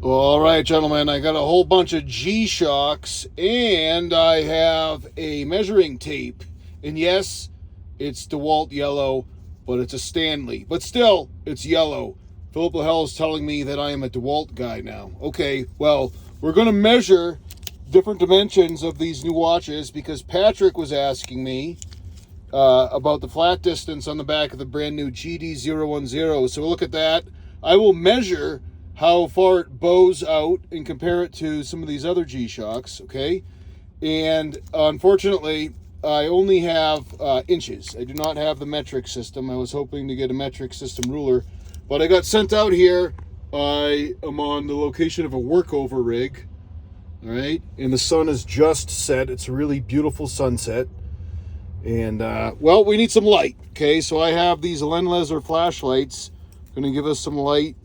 All right, gentlemen, I got a whole bunch of G-Shocks and I have a measuring tape. And yes, it's DeWalt yellow, but it's a Stanley. But still, it's yellow. Philip Lahell is telling me that I am a DeWalt guy now. Okay, well, we're going to measure different dimensions of these new watches because Patrick was asking me about the flat distance on the back of the brand new GD010. So we'll look at that. I will measure how far it bows out and compare it to some of these other G-Shocks, okay? And unfortunately, I only have inches. I do not have the metric system. I was hoping to get a metric system ruler, but I got sent out here. I am on the location of a workover rig, all right? And the sun is just set. It's a really beautiful sunset. And, well, we need some light, okay? So I have these Lenleser flashlights. Going to give us some light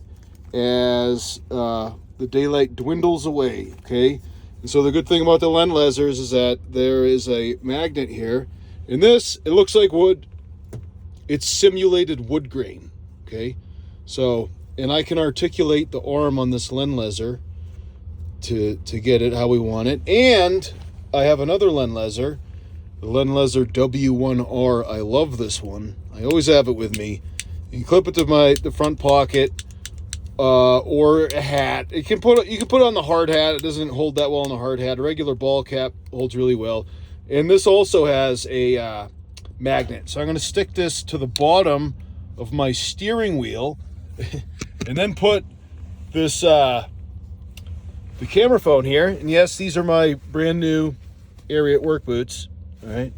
as the daylight dwindles away, okay? And so the good thing about the Lenlesers is that there is a magnet here. And this, it looks like wood. It's simulated wood grain, okay? So, and I can articulate the arm on this Lenleser to get it how we want it. And I have another Lenleser, the Lenleser W1R. I love this one. I always have it with me. You can clip it to the front pocket, or a hat. You can put it on the hard hat. It doesn't hold that well on the hard hat. A regular ball cap holds really well. And this also has a magnet. So I'm going to stick this to the bottom of my steering wheel, and then put this the camera phone here. And yes, these are my brand new Ariat work boots. All right.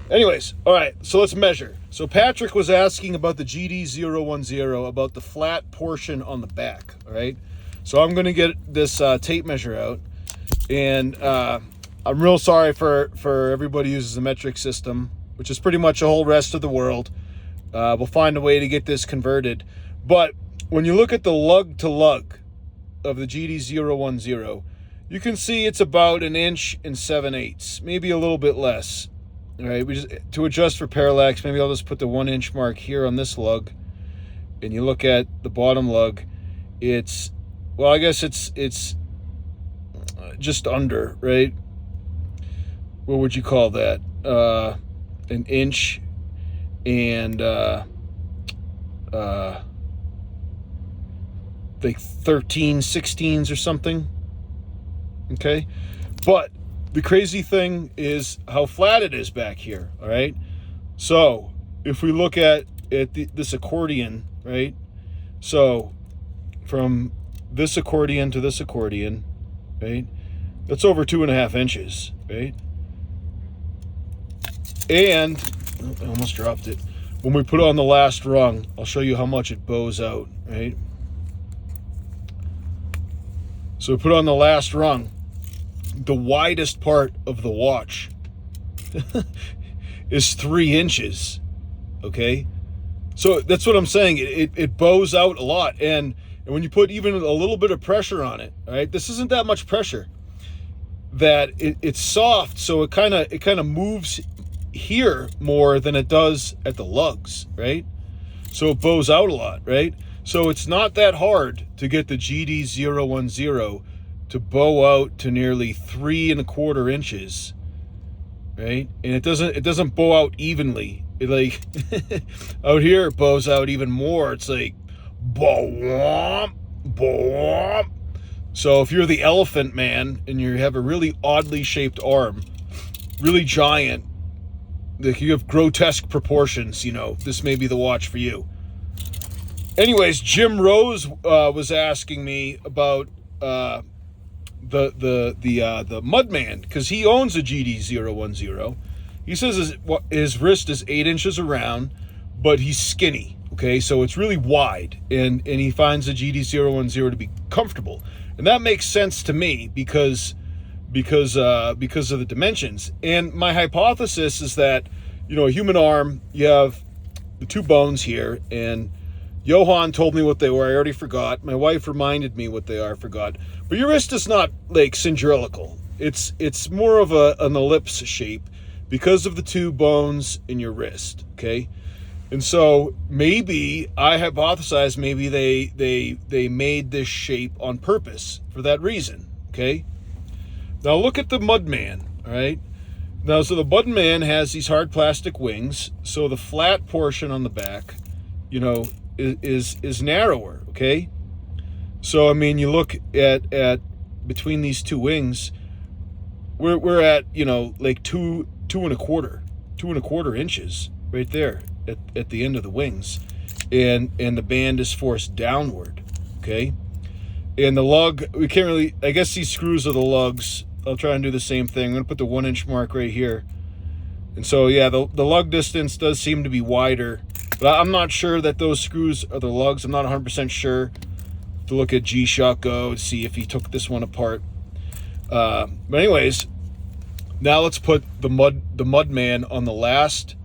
Anyways, all right, so let's measure. So Patrick was asking about the GD010, about the flat portion on the back, all right? So I'm going to get this tape measure out, and I'm real sorry for everybody who uses the metric system, which is pretty much the whole rest of the world. We'll find a way to get this converted. But when you look at the lug to lug of the GD010, you can see it's about 1 7/8 inches, maybe a little bit less. All right, we just to adjust for parallax, maybe I'll just put the 1 inch mark here on this lug, and you look at the bottom lug, it's, well, I guess it's just under, right? What would you call that? 1 inch and like 13/16 or something. Okay, but the crazy thing is how flat it is back here, all right? So if we look at this accordion, right? So from this accordion to this accordion, right? That's over 2.5 inches, right? And, oh, I almost dropped it. When we put it on the last rung, I'll show you how much it bows out, right? So we put it on the last rung. The widest part of the watch is 3 inches, okay? So that's what I'm saying. It bows out a lot, and when you put even a little bit of pressure on it, all right, this isn't that much pressure, that it's soft, so it kind of moves here more than it does at the lugs, right? So it bows out a lot, right? So it's not that hard to get the GD010 to bow out to nearly 3.25 inches, right? And it doesn't bow out evenly. It like out here it bows out even more. It's like boom, boom. So if you're the elephant man and you have a really oddly shaped arm, really giant, like you have grotesque proportions, you know, this may be the watch for you. Anyways, Jim Rose was asking me about the Mudman, because he owns a GD010. He says his wrist is 8 inches around, but he's skinny, okay? So it's really wide, and he finds the GD010 to be comfortable. And that makes sense to me because of the dimensions. And my hypothesis is that, you know, a human arm, you have the 2 bones here, and Johan told me what they were. I already forgot. My wife reminded me what they are. I forgot. But your wrist is not like cylindrical. It's more of an ellipse shape because of the 2 bones in your wrist, okay? And so maybe I hypothesize maybe they made this shape on purpose for that reason. Okay. Now look at the Mudman. All right. Now, so the Mudman has these hard plastic wings. So the flat portion on the back, you know, is narrower. Okay. So I mean, you look at between these two wings, we're at, you know, like two and a quarter inches right there at the end of the wings, and the band is forced downward. Okay. And the lug, we can't really, I guess these screws are the lugs. I'll try and do the same thing. I'm going to put the 1 inch mark right here. And so, yeah, the lug distance does seem to be wider, but I'm not sure that those screws are the lugs. I'm not 100% sure. To look at G-Shock Go, see if he took this one apart. But anyways, now let's put the Mudman on the last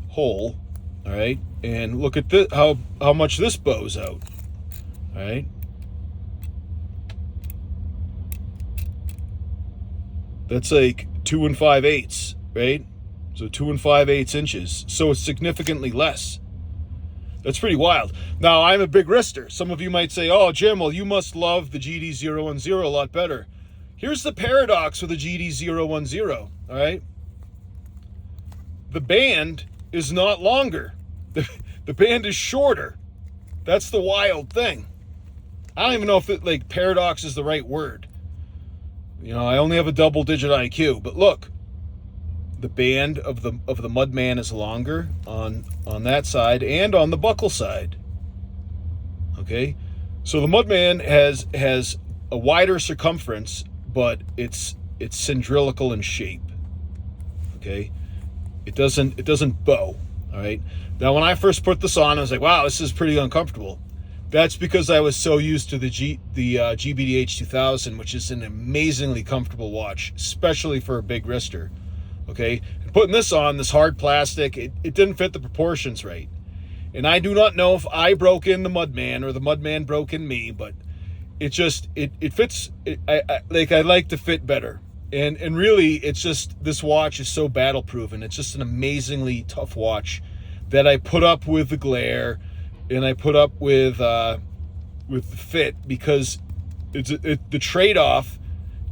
hole. All right. And look at this, how much this bows out. All right. That's like 2 5/8, right? So 2 5/8 inches. So it's significantly less. That's pretty wild. Now, I'm a big wrister. Some of you might say, oh, Jim, well, you must love the GD010 a lot better. Here's the paradox with the GD010, all right? The band is not longer. The band is shorter. That's the wild thing. I don't even know if like paradox is the right word. You know, I only have a double-digit IQ, but look, the band of the Mudman is longer on that side and on the buckle side. Okay, so the Mudman has a wider circumference, but it's cylindrical in shape. Okay, it doesn't bow. All right. Now, when I first put this on, I was like, wow, this is pretty uncomfortable. That's because I was so used to the GBDH 2000, which is an amazingly comfortable watch, especially for a big wrister. Okay, and putting this on, this hard plastic, it didn't fit the proportions right. And I do not know if I broke in the Mudman or the Mudman broke in me, but it just it fits. I like to fit better. And really, it's just, this watch is so battle proven. It's just an amazingly tough watch that I put up with the glare, and I put up with the fit, because it's the trade-off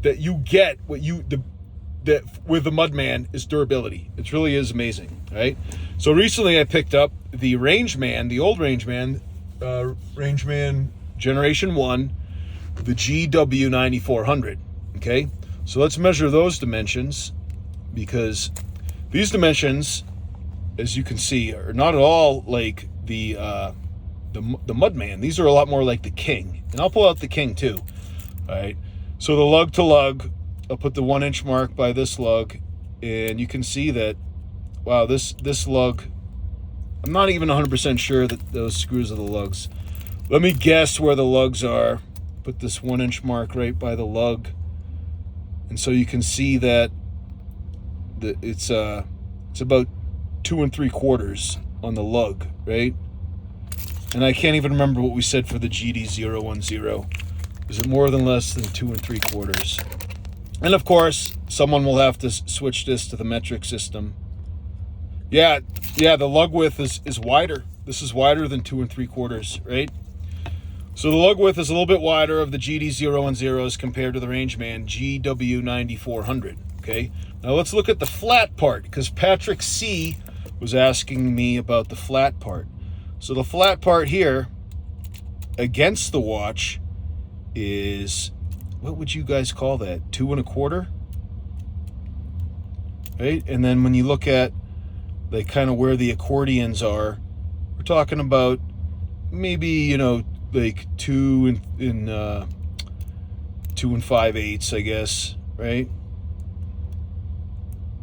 that you get that with the Mudman is durability. It really is amazing, right? So recently I picked up the Rangeman, the old Rangeman, Rangeman Generation 1, the GW9400, okay? So let's measure those dimensions, because these dimensions, as you can see, are not at all like the Mudman. These are a lot more like the King, and I'll pull out the King too. All right. So the lug to lug, I'll put the 1 inch mark by this lug, and you can see that, wow, this lug, I'm not even 100% sure that those screws are the lugs. Let me guess where the lugs are. Put this 1 inch mark right by the lug, and so you can see that it's about 2 3/4 on the lug, right? And I can't even remember what we said for the GD010. Is it more than less than 2 3/4? And of course, someone will have to switch this to the metric system. Yeah, the lug width is wider. This is wider than 2 3/4, right? So the lug width is a little bit wider of the GD010s compared to the Rangeman GW9400, okay? Now let's look at the flat part, because Patrick C was asking me about the flat part. So the flat part here against the watch is, what would you guys call that? 2 1/4, right? And then when you look at like kind of where the accordions are, we're talking about maybe, you know, like 2 5/8, I guess, right?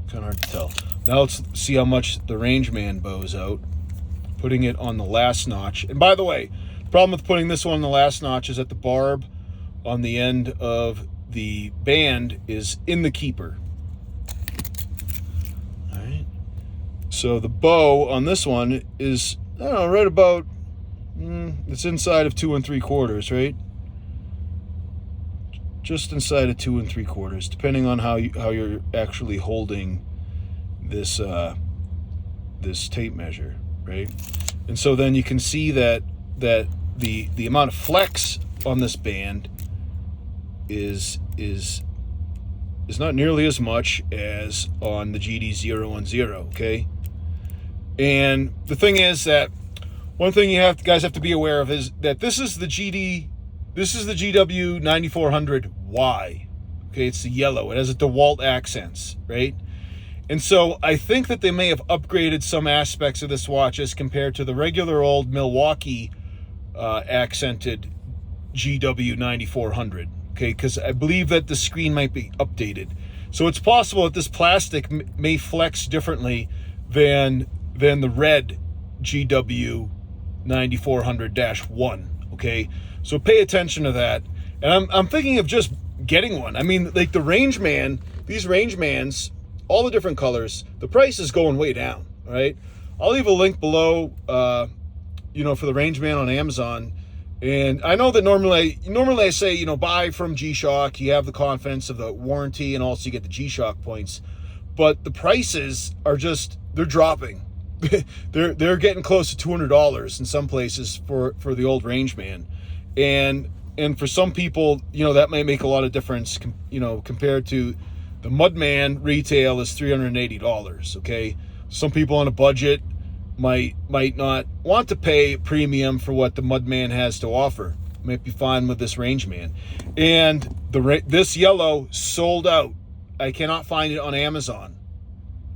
Kind of hard to tell. Now let's see how much the Rangeman bows out. Putting it on the last notch. And by the way, the problem with putting this one on the last notch is that the barb on the end of the band is in the keeper. All right. So the bow on this one is, I don't know, right about, it's inside of 2 3/4, right? Just inside of 2 3/4, depending on how you're actually holding this this tape measure. right? And so then you can see that the amount of flex on this band is not nearly as much as on the GD010, okay? And the thing is that one thing guys have to be aware of is that this is the GW 9400Y. Okay, it's the yellow. It has a DeWalt accents, right? And so I think that they may have upgraded some aspects of this watch as compared to the regular old Milwaukee accented GW 9400. Okay, because I believe that the screen might be updated. So it's possible that this plastic may flex differently than the red GW 9400-1. Okay, so pay attention to that. And I'm thinking of just getting one. I mean, like the Rangeman, these Rangemans, all the different colors, the price is going way down. All right, I'll leave a link below, for the Rangeman on Amazon. And I know that normally I say, buy from G-Shock. You have the confidence of the warranty, and also you get the G-Shock points. But the prices are they're dropping. they're getting close to $200 in some places for the old Rangeman. And for some people, that may make a lot of difference, compared to the Mudman retail is $380, okay? Some people on a budget might not want to pay premium for what the Mudman has to offer. Might be fine with this Rangeman. And this yellow sold out. I cannot find it on Amazon.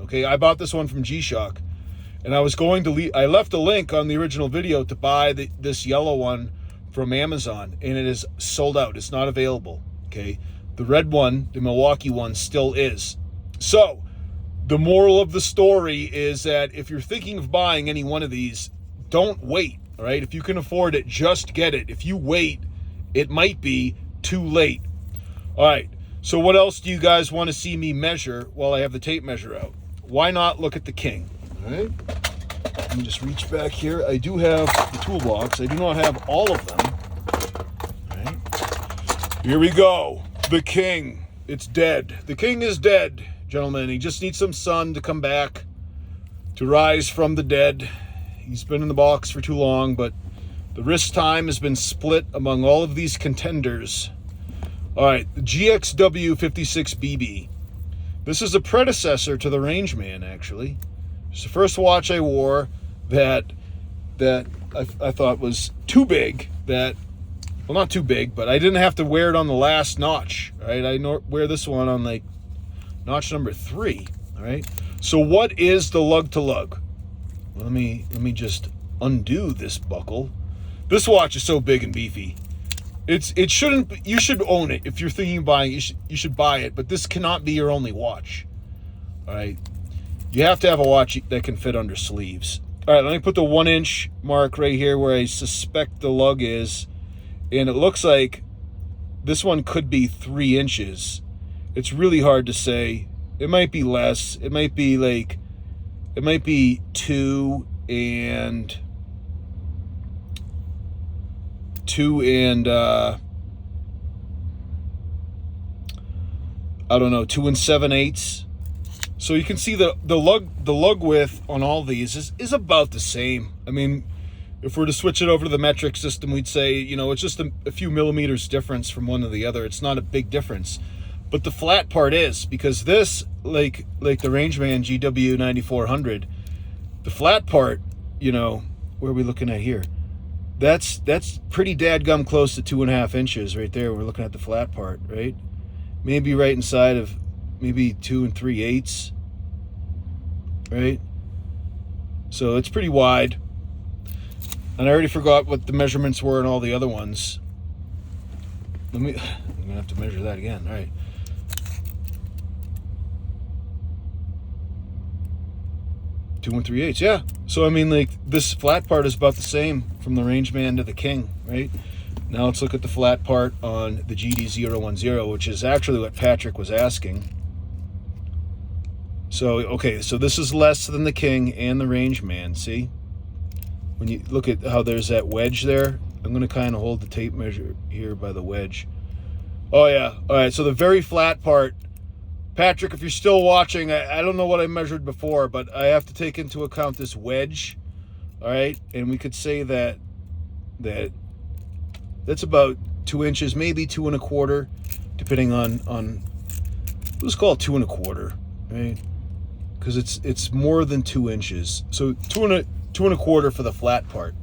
Okay, I bought this one from G-Shock, and I was going to I left a link on the original video to buy this yellow one from Amazon, and it is sold out. It's not available. Okay, the red one, the Milwaukee one, still is. So the moral of the story is that if you're thinking of buying any one of these, don't wait, all right? If you can afford it, just get it. If you wait, it might be too late. All right, so what else do you guys want to see me measure while I have the tape measure out? Why not look at the King, all right? Let me just reach back here. I do have the toolbox. I do not have all of them, all right? Here we go, the King. It's dead. The King is dead. Gentlemen, he just needs some sun to come back, to rise from the dead. He's been in the box for too long, but the wrist time has been split among all of these contenders. All right, the GXW56BB. This is a predecessor to the Rangeman, actually. It's the first watch I wore that I thought was too big. Well, not too big, but I didn't have to wear it on the last notch. Right? I wear this one on like notch number 3, all right? So what is the lug to lug? Well, let me just undo this buckle. This watch is so big and beefy. It shouldn't be, you should own it. If you're thinking of buying it, you should buy it, but this cannot be your only watch. All right? You have to have a watch that can fit under sleeves. All right, let me put the 1-inch mark right here where I suspect the lug is, and it looks like this one could be 3 inches. It's really hard to say. It might be less. It might be 2 and I don't know, 2 7/8. So you can see the lug width on all these is about the same. I mean, if we're to switch it over to the metric system, we'd say, it's just a few millimeters difference from one to the other. It's not a big difference. But the flat part is, because this, like the Rangeman GW 9400, the flat part, where are we looking at here? That's pretty dadgum close to 2.5 inches right there. We're looking at the flat part, right? Maybe right inside of maybe 2 3/8, right? So it's pretty wide. And I already forgot what the measurements were in all the other ones. I'm gonna have to measure that again. All right. 2 3/8, yeah. So I mean, like, this flat part is about the same from the Rangeman to the King, right? Now let's look at the flat part on the GD010, which is actually what Patrick was asking. So, okay, so this is less than the King and the Rangeman, see? When you look at how there's that wedge there, I'm going to kind of hold the tape measure here by the wedge. Oh, yeah. All right, so the very flat part, Patrick, if you're still watching, I don't know what I measured before, but I have to take into account this wedge All right, and we could say that's about 2 inches, maybe 2 1/4, depending on let's call it 2 1/4, right? Because it's more than 2 inches, so 2 1/4 for the flat part.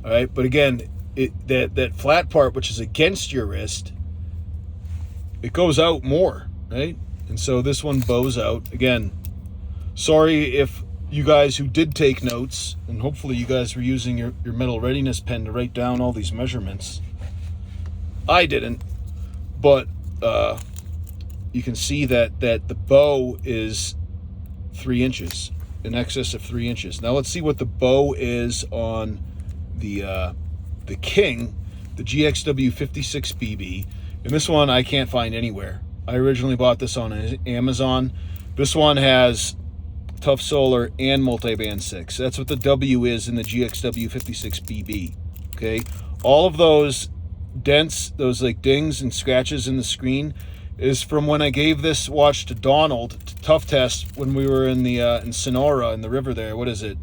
All right, but again, that flat part, which is against your wrist, it goes out more, right? And so this one bows out. Again, sorry if you guys who did take notes, and hopefully you guys were using your metal readiness pen to write down all these measurements. I didn't, but you can see that the bow is 3 inches, in excess of 3 inches. Now let's see what the bow is on the King, the GXW 56 BB. And this one I can't find anywhere. I originally bought this on Amazon. This one has tough solar and multiband 6. That's what the W is in the GXW 56 BB. Okay, all of those dents, those like dings and scratches in the screen, is from when I gave this watch to Donald to tough test when we were in the in Sonora, in the river there. What is it?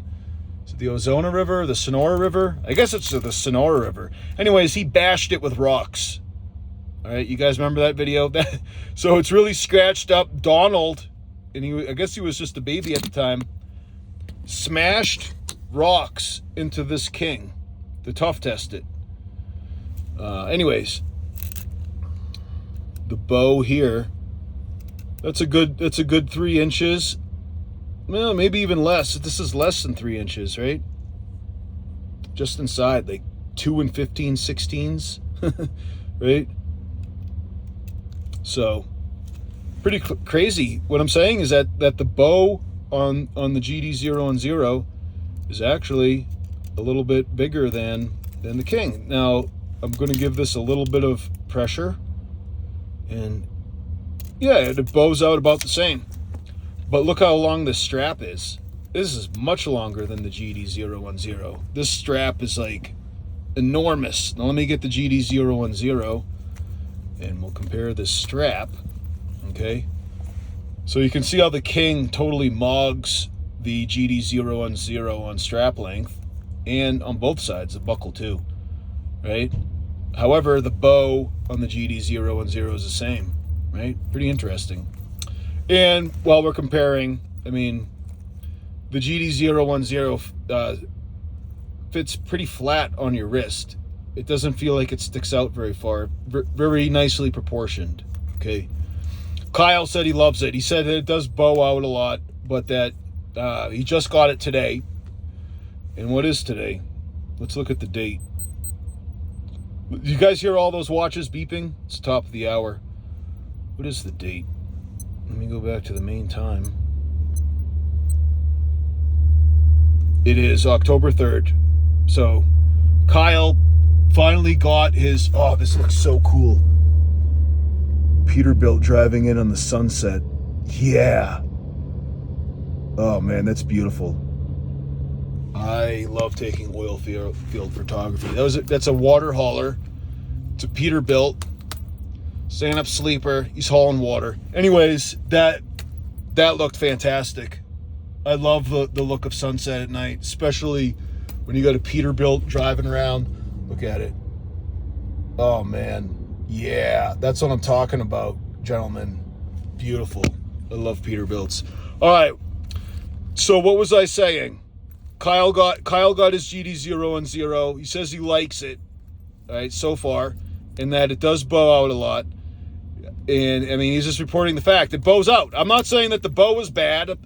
Is it the Ozona River, the Sonora River? I guess it's the Sonora River. Anyways, he bashed it with rocks. All right, you guys remember that video? So it's really scratched up. Donald, and I guess he was just a baby at the time, smashed rocks into this King to tough test it. Anyways, the bow here, that's a good 3 inches. Well, maybe even less. This is less than 3 inches, right? Just inside, like 2 15/16, right? So pretty crazy. What I'm saying is that the bow on the GD010 is actually a little bit bigger than the King. Now I'm going to give this a little bit of pressure, and yeah, it bows out about the same. But look how long this strap is. This is much longer than the GD010. This strap is like enormous. Now let me get the GD010 and we'll compare this strap. Okay, so you can see how the King totally mogs the GD010 on strap length and on both sides, the buckle too, right? However, the bow on the GD010 is the same, right? Pretty interesting. And while we're comparing, I mean, the GD010 fits pretty flat on your wrist. It doesn't feel like it sticks out very far. Very nicely proportioned, okay? Kyle said he loves it. He said that it does bow out a lot, but that he just got it today. And what is today? Let's look at the date. You guys hear all those watches beeping? It's top of the hour. What is the date? Let me go back to the main time. It is October 3rd. So Kyle finally got his, oh, this looks so cool. Peterbilt driving in on the sunset. Yeah. Oh man, that's beautiful. I love taking oil field photography. That's a water hauler. It's a Peterbilt stand-up sleeper. He's hauling water. Anyways, that looked fantastic. I love the look of sunset at night, especially when you got a Peterbilt driving around. Look at it. Oh man, yeah, that's what I'm talking about, gentlemen. Beautiful. I love Peterbilts. All right. So what was I saying? Kyle got his GD010. He says he likes it, all right, so far, and that it does bow out a lot. And I mean, he's just reporting the fact it bows out. I'm not saying that the bow is bad.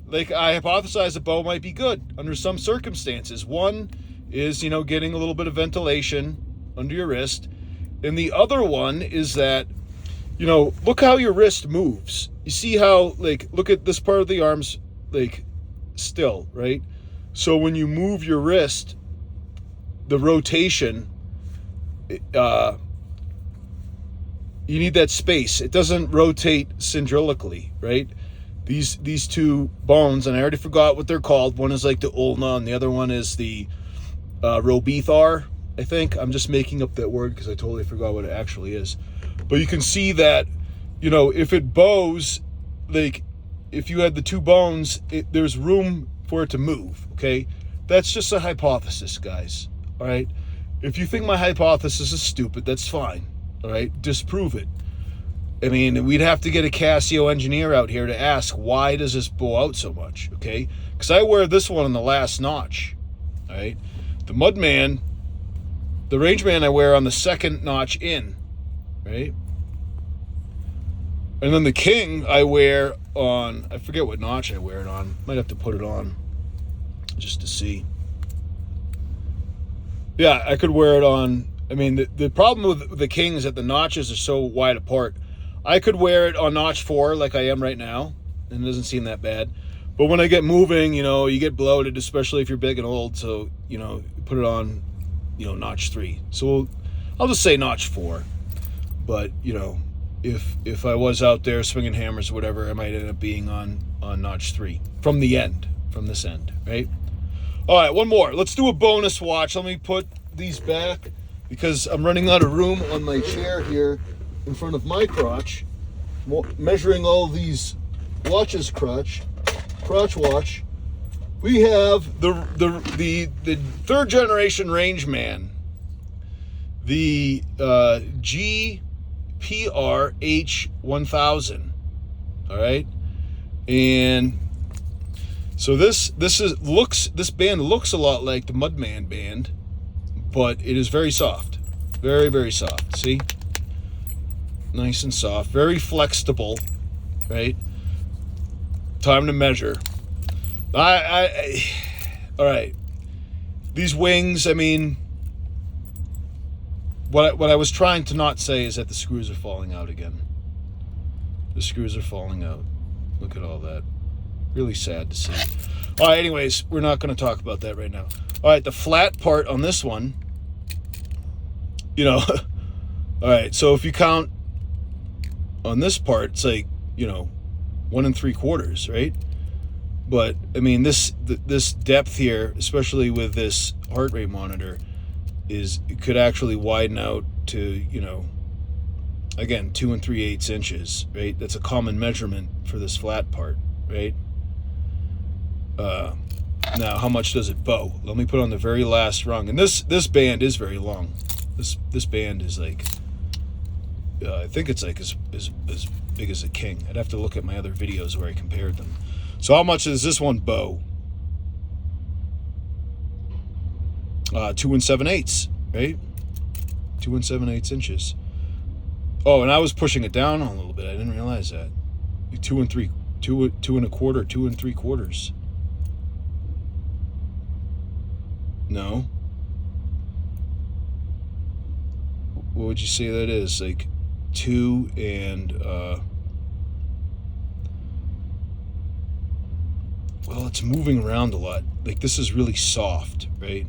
Like, I hypothesize the bow might be good under some circumstances. One is, you know, getting a little bit of ventilation under your wrist. And the other one is that, you know, look how your wrist moves. You see how, like, look at this part of the arms, like, still, right? So when you move your wrist, the rotation, you need that space. It doesn't rotate syndralically, right? These two bones, and I already forgot what they're called. One is like the ulna, and the other one is the robethar, I think. I'm just making up that word because I totally forgot what it actually is. But you can see that, you know, if it bows, like if you had the two bones, there's room for it to move, okay? That's just a hypothesis, guys. All right? If you think my hypothesis is stupid, that's fine. All right? Disprove it. I mean, we'd have to get a Casio engineer out here to ask, why does this bow out so much? Okay? Because I wear this one on the last notch. All right? The Mudman, the Rangeman I wear on the second notch in. Right? And then the King I wear on, I forget what notch I wear it on. Might have to put it on just to see. Yeah, I could wear it on. I mean, the problem with the King is that the notches are so wide apart. I could wear it on notch 4 like I am right now, and it doesn't seem that bad. But when I get moving, you know, you get bloated, especially if you're big and old. So, you know, put it on, you know, notch 3. So I'll just say notch 4. But, you know, if I was out there swinging hammers or whatever, I might end up being on notch 3 from the end, from this end, right? All right, one more. Let's do a bonus watch. Let me put these back because I'm running out of room on my chair here in front of my crotch, measuring all these watches crotch watch. We have the third generation Rangeman, the GPRH 1000. All right, and so this band looks a lot like the Mudman band, but it is very soft, very, very soft. See, nice and soft, very flexible, right? Time to measure. All right. These wings, I mean, what I was trying to not say is that the screws are falling out again. The screws are falling out. Look at all that. Really sad to see. All right, anyways, we're not going to talk about that right now. All right, the flat part on this one, you know, all right, so if you count on this part, it's like, you know, 1 3/4, right? But I mean, this depth here, especially with this heart rate monitor, it could actually widen out to, you know, again, 2 3/8 inches, right? That's a common measurement for this flat part, right? Now, how much does it bow? Let me put on the very last rung, and this band is very long. This band is like, I think it's like as big as a King. I'd have to look at my other videos where I compared them. So how much does this one bow? 2 7/8, right? 2 7/8 inches. Oh, and I was pushing it down a little bit. I didn't realize that. 2 1/4, 2 3/4. No. What would you say that is? Like 2 and well, it's moving around a lot. Like, this is really soft, right?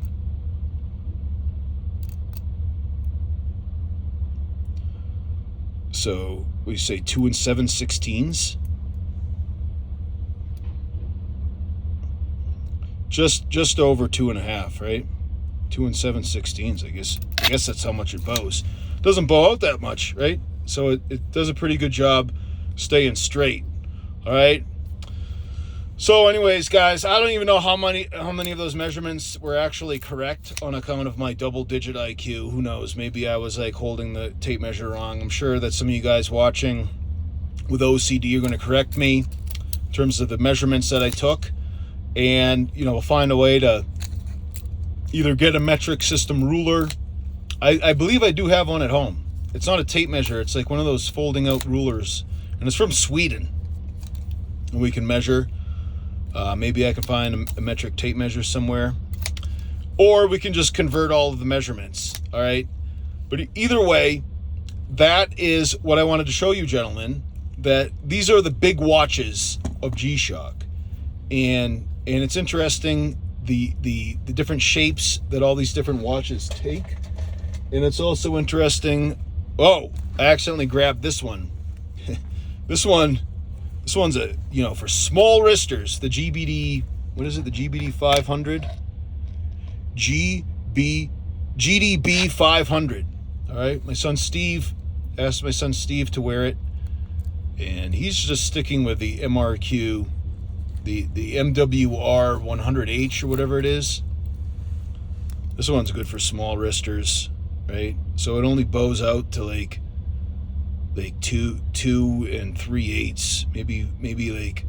So we say 2 7/16. Just over 2.5, right? 2 7/16. I guess that's how much it bows. Doesn't bow out that much, right? So it does a pretty good job staying straight. All right. So anyways, guys, I don't even know how many of those measurements were actually correct on account of my double-digit IQ. Who knows? Maybe I was like holding the tape measure wrong. I'm sure that some of you guys watching with OCD are going to correct me in terms of the measurements that I took, and you know, we'll find a way to either get a metric system ruler. I believe I do have one at home. It's not a tape measure. It's like one of those folding out rulers, and it's from Sweden. And we can measure. Maybe I can find a metric tape measure somewhere, or we can just convert all of the measurements. All right. But either way, that is what I wanted to show you, gentlemen, that these are the big watches of G-Shock, and it's interesting the different shapes that all these different watches take. And it's also interesting. Oh, I accidentally grabbed this one. This one's a, you know, for small wristers, the GBD, what is it? The GBD 500? GDB 500. All right. My son Steve, asked my son Steve to wear it, and he's just sticking with the MRQ, the MWR 100H or whatever it is. This one's good for small wristers, right? So it only bows out to like 2 3/8, maybe like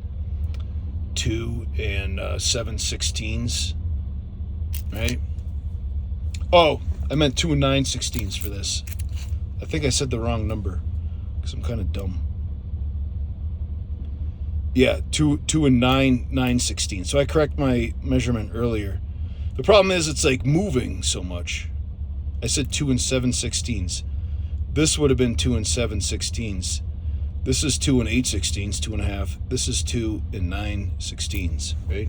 2 7/16, right? Oh, I meant 2 9/16 for this. I think I said the wrong number because I'm kind of dumb. Yeah, 2 9/16. So I correct my measurement earlier. The problem is it's like moving so much. I said 2 7/16. This would have been 2 7/16. This is 2 8/16, 2.5. This is 2 9/16, right?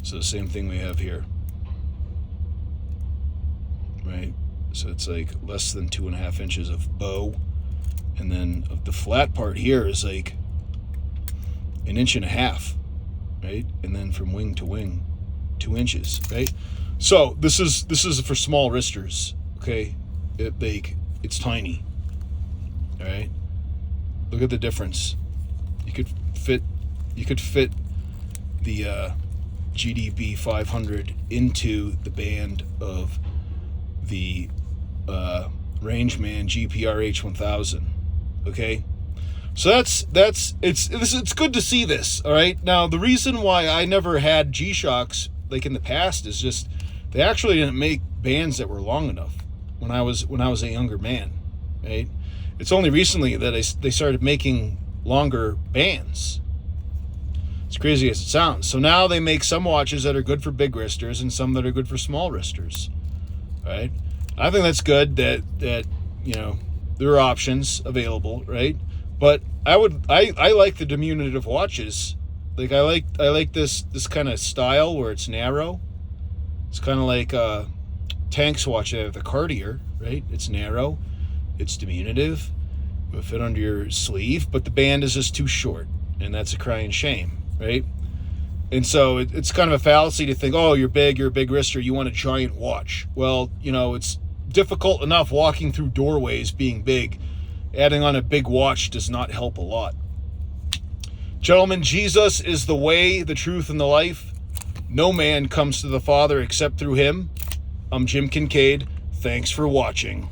So the same thing we have here, right? So it's like less than 2.5 inches of bow, and then of the flat part here is like 1.5 inches, right? And then from wing to wing, 2 inches, right? So this is for small wristers, okay? It's tiny, all right? Look at the difference. You could fit the GDB 500 into the band of the Rangeman GPRH 1000, okay? So it's good to see this, all right? Now, the reason why I never had G-Shocks like in the past is just they actually didn't make bands that were long enough when I was a younger man, right? It's only recently that they started making longer bands. As crazy as it sounds. So now they make some watches that are good for big wristers and some that are good for small wristers, right? I think that's good that there are options available, right? But I like the diminutive watches. Like I like this kind of style where it's narrow. It's kind of like Tank's watch, the Cartier, right? It's narrow, it's diminutive, it will fit under your sleeve, but the band is just too short, and that's a crying shame, right? And so it's kind of a fallacy to think, oh, you're a big wrister, you want a giant watch. Well, it's difficult enough walking through doorways being big. Adding on a big watch does not help a lot. Gentlemen, Jesus is the way, the truth, and the life. No man comes to the Father except through him. I'm Jim Kincaid. Thanks for watching.